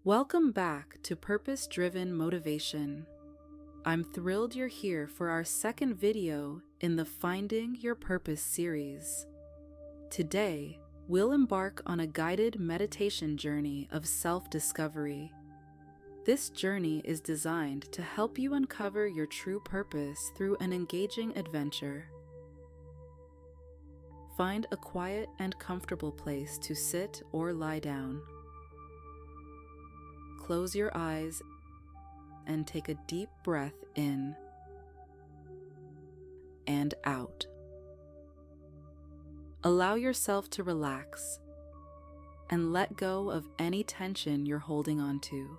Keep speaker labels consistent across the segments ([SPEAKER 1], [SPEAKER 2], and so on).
[SPEAKER 1] Welcome back to Purpose-Driven Motivation. I'm thrilled you're here for our second video in the Finding Your Purpose series. Today, we'll embark on a guided meditation journey of self-discovery. This journey is designed to help you uncover your true purpose through an engaging adventure. Find a quiet and comfortable place to sit or lie down. Close your eyes and take a deep breath in and out. Allow yourself to relax and let go of any tension you're holding on to.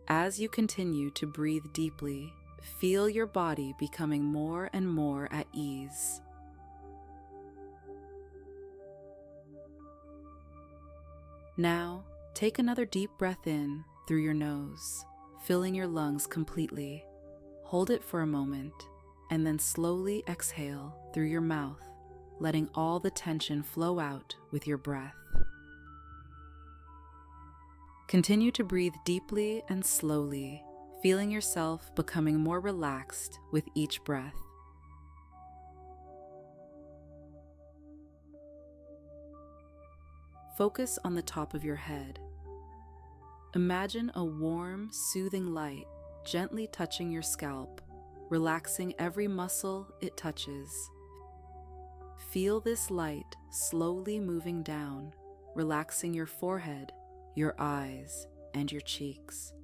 [SPEAKER 1] As you continue to breathe deeply, feel your body becoming more and more at ease. Now, take another deep breath in through your nose, filling your lungs completely. Hold it for a moment, and then slowly exhale through your mouth, letting all the tension flow out with your breath. Continue to breathe deeply and slowly, feeling yourself becoming more relaxed with each breath. Focus on the top of your head. Imagine a warm, soothing light gently touching your scalp, relaxing every muscle it touches. Feel this light slowly moving down, relaxing your forehead, your eyes, and your cheeks.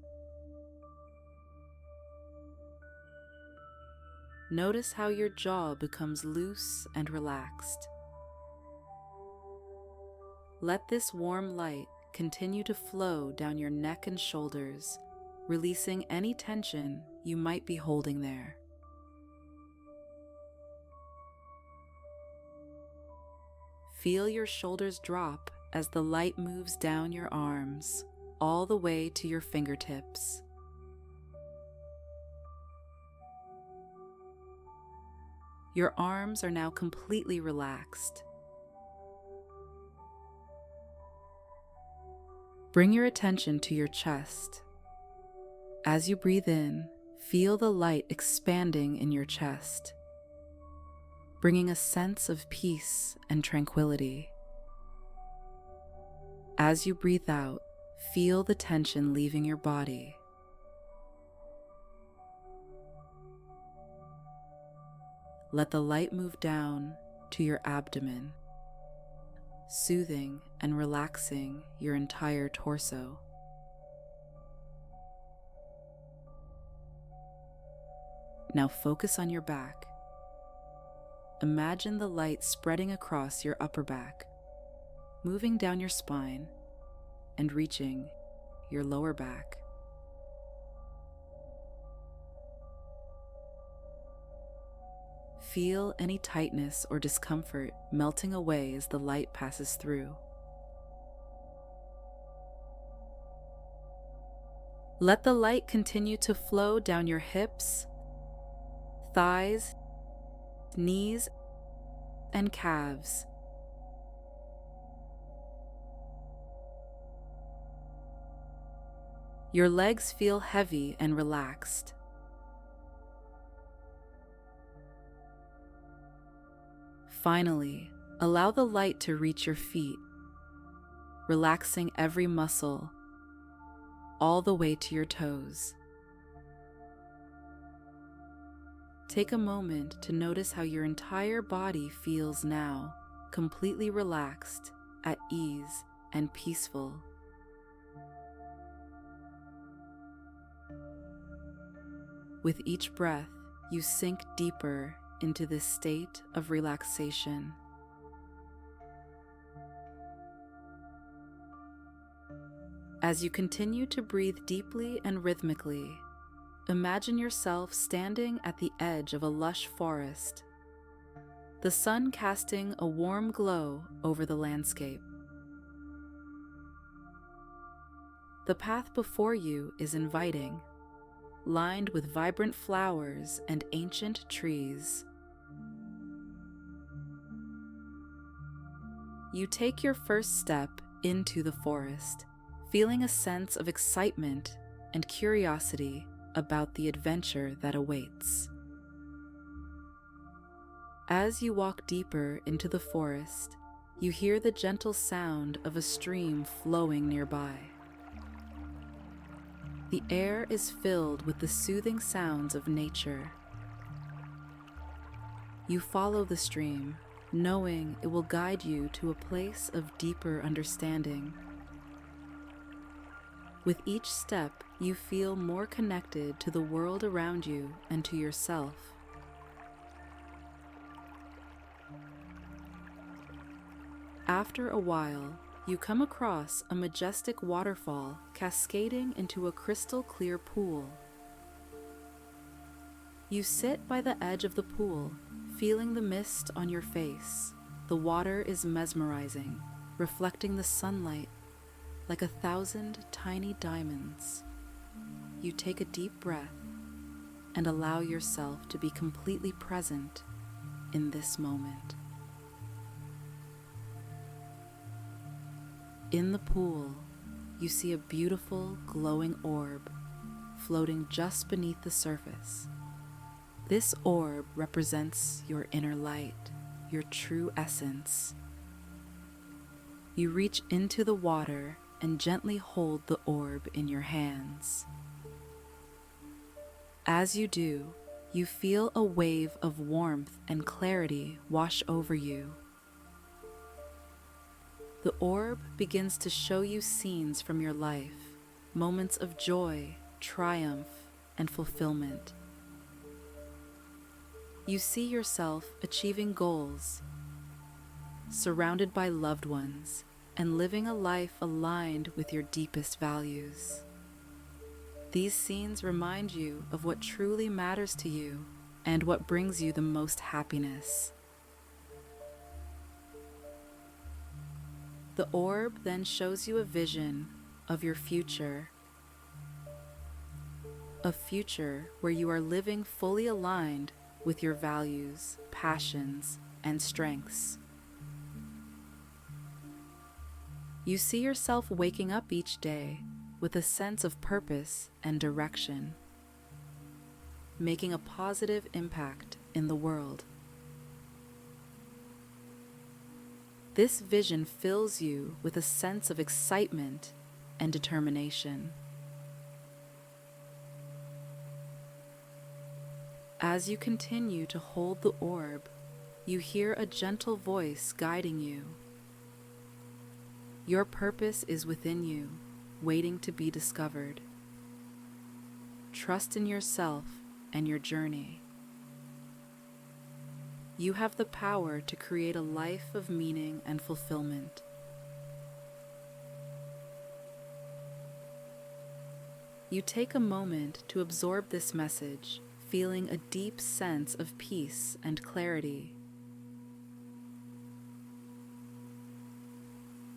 [SPEAKER 1] Notice how your jaw becomes loose and relaxed. Let this warm light continue to flow down your neck and shoulders, releasing any tension you might be holding there. Feel your shoulders drop as the light moves down your arms, all the way to your fingertips. Your arms are now completely relaxed. Bring your attention to your chest. As you breathe in, feel the light expanding in your chest, bringing a sense of peace and tranquility. As you breathe out, feel the tension leaving your body. Let the light move down to your abdomen, soothing and relaxing your entire torso. Now focus on your back. Imagine the light spreading across your upper back, moving down your spine and reaching your lower back. Feel any tightness or discomfort melting away as the light passes through. Let the light continue to flow down your hips, thighs, knees, and calves. Your legs feel heavy and relaxed. Finally, allow the light to reach your feet, relaxing every muscle, all the way to your toes. Take a moment to notice how your entire body feels now, completely relaxed, at ease, and peaceful. With each breath, you sink deeper into this state of relaxation. As you continue to breathe deeply and rhythmically, imagine yourself standing at the edge of a lush forest, the sun casting a warm glow over the landscape. The path before you is inviting, lined with vibrant flowers and ancient trees. You take your first step into the forest, feeling a sense of excitement and curiosity about the adventure that awaits. As you walk deeper into the forest, you hear the gentle sound of a stream flowing nearby. The air is filled with the soothing sounds of nature. You follow the stream, knowing it will guide you to a place of deeper understanding. With each step, you feel more connected to the world around you and to yourself. After a while, you come across a majestic waterfall cascading into a crystal clear pool. You sit by the edge of the pool, feeling the mist on your face. The water is mesmerizing, reflecting the sunlight like 1,000 tiny diamonds. You take a deep breath and allow yourself to be completely present in this moment. In the pool, you see a beautiful glowing orb floating just beneath the surface. This orb represents your inner light, your true essence. You reach into the water and gently hold the orb in your hands. As you do, you feel a wave of warmth and clarity wash over you. The orb begins to show you scenes from your life, moments of joy, triumph, and fulfillment. You see yourself achieving goals, surrounded by loved ones, and living a life aligned with your deepest values. These scenes remind you of what truly matters to you and what brings you the most happiness. The orb then shows you a vision of your future, a future where you are living fully aligned with your values, passions, and strengths. You see yourself waking up each day with a sense of purpose and direction, making a positive impact in the world. This vision fills you with a sense of excitement and determination. As you continue to hold the orb, you hear a gentle voice guiding you. Your purpose is within you, waiting to be discovered. Trust in yourself and your journey. You have the power to create a life of meaning and fulfillment. You take a moment to absorb this message, feeling a deep sense of peace and clarity.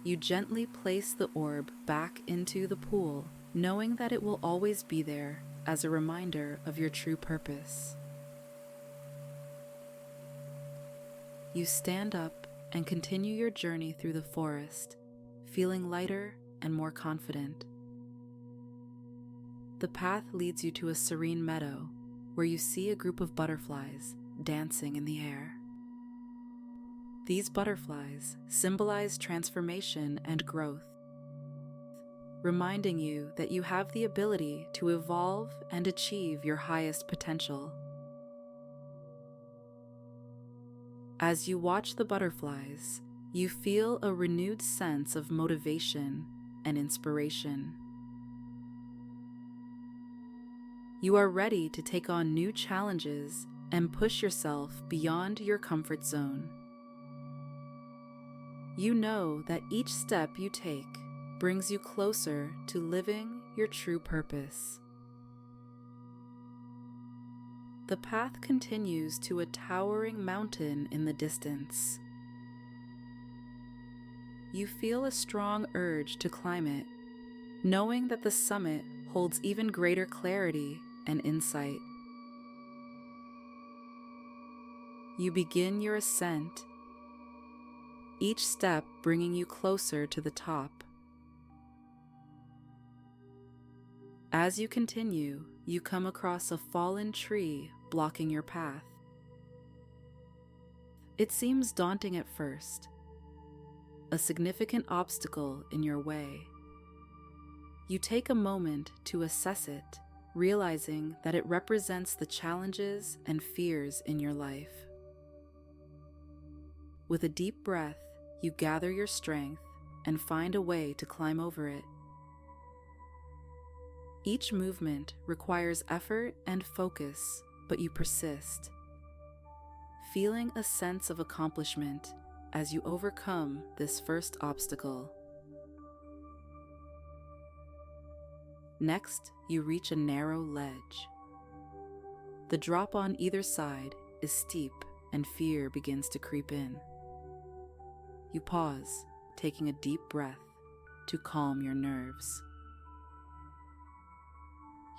[SPEAKER 1] You gently place the orb back into the pool, knowing that it will always be there as a reminder of your true purpose. You stand up and continue your journey through the forest, feeling lighter and more confident. The path leads you to a serene meadow where you see a group of butterflies dancing in the air. These butterflies symbolize transformation and growth, reminding you that you have the ability to evolve and achieve your highest potential. As you watch the butterflies, you feel a renewed sense of motivation and inspiration. You are ready to take on new challenges and push yourself beyond your comfort zone. You know that each step you take brings you closer to living your true purpose. The path continues to a towering mountain in the distance. You feel a strong urge to climb it, knowing that the summit holds even greater clarity and insight. You begin your ascent, each step bringing you closer to the top. As you continue, you come across a fallen tree blocking your path. It seems daunting at first, a significant obstacle in your way. You take a moment to assess it, realizing that it represents the challenges and fears in your life. With a deep breath, you gather your strength and find a way to climb over it. Each movement requires effort and focus, but you persist, feeling a sense of accomplishment as you overcome this first obstacle. Next, you reach a narrow ledge. The drop on either side is steep and fear begins to creep in. You pause, taking a deep breath to calm your nerves.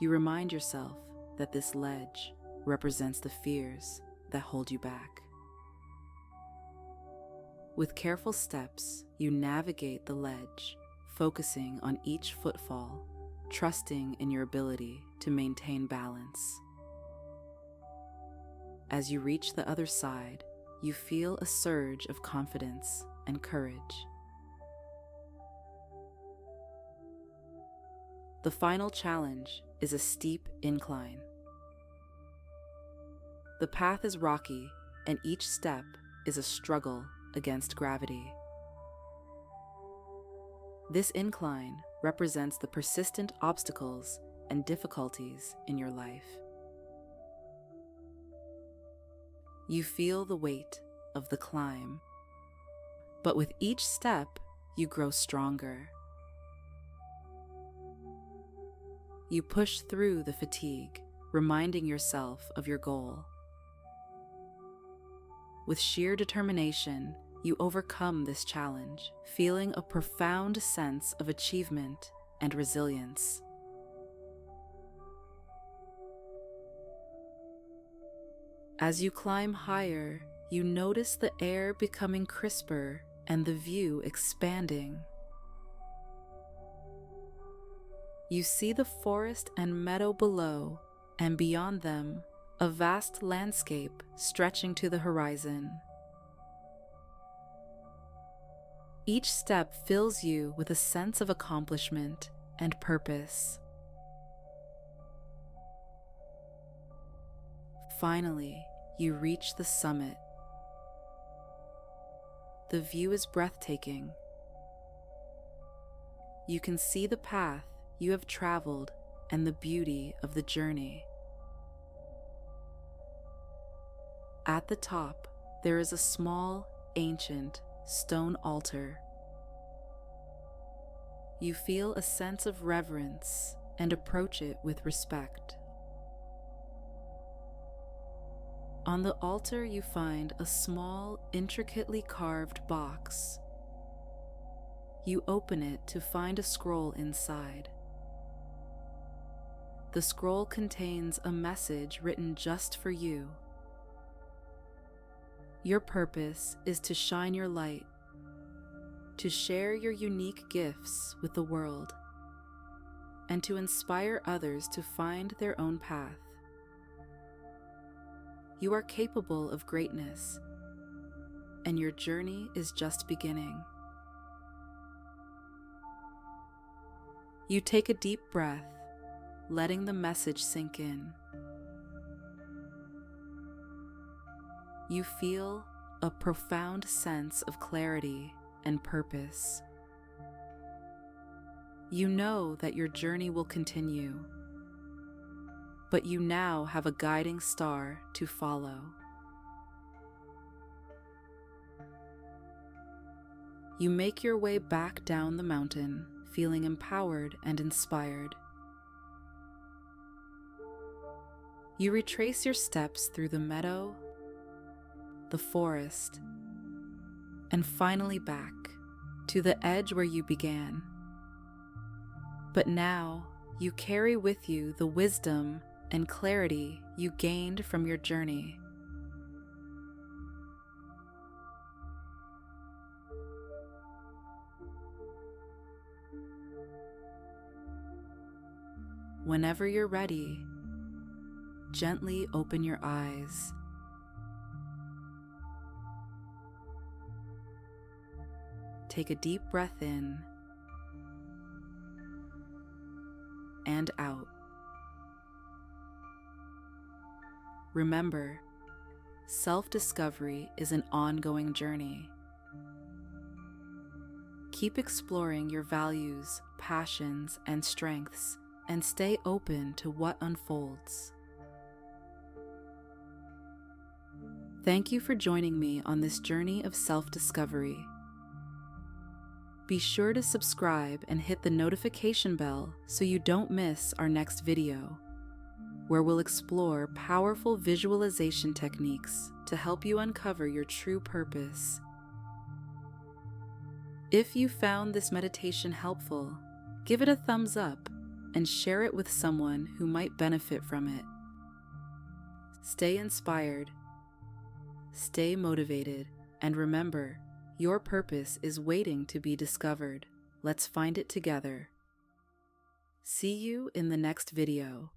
[SPEAKER 1] You remind yourself that this ledge represents the fears that hold you back. With careful steps, you navigate the ledge, focusing on each footfall, trusting in your ability to maintain balance. As you reach the other side, you feel a surge of confidence and courage. The final challenge is a steep incline. The path is rocky, and each step is a struggle against gravity. This incline represents the persistent obstacles and difficulties in your life. You feel the weight of the climb, but with each step, you grow stronger. You push through the fatigue, reminding yourself of your goal. With sheer determination, you overcome this challenge, feeling a profound sense of achievement and resilience. As you climb higher, you notice the air becoming crisper and the view expanding. You see the forest and meadow below, and beyond them, a vast landscape stretching to the horizon. Each step fills you with a sense of accomplishment and purpose. Finally, you reach the summit. The view is breathtaking. You can see the path you have traveled and the beauty of the journey. At the top, there is a small, ancient stone altar. You feel a sense of reverence and approach it with respect. On the altar, you find a small, intricately carved box. You open it to find a scroll inside. The scroll contains a message written just for you. Your purpose is to shine your light, to share your unique gifts with the world, and to inspire others to find their own path. You are capable of greatness, and your journey is just beginning. You take a deep breath, letting the message sink in. You feel a profound sense of clarity and purpose. You know that your journey will continue, but you now have a guiding star to follow. You make your way back down the mountain, feeling empowered and inspired. You retrace your steps through the meadow, the forest, and finally back to the edge where you began. But now you carry with you the wisdom and clarity you gained from your journey. Whenever you're ready, gently open your eyes. Take a deep breath in and out. Remember, self-discovery is an ongoing journey. Keep exploring your values, passions, and strengths, and stay open to what unfolds. Thank you for joining me on this journey of self-discovery. Be sure to subscribe and hit the notification bell so you don't miss our next video, where we'll explore powerful visualization techniques to help you uncover your true purpose. If you found this meditation helpful, give it a thumbs up and share it with someone who might benefit from it. Stay inspired, stay motivated, and remember, your purpose is waiting to be discovered. Let's find it together. See you in the next video.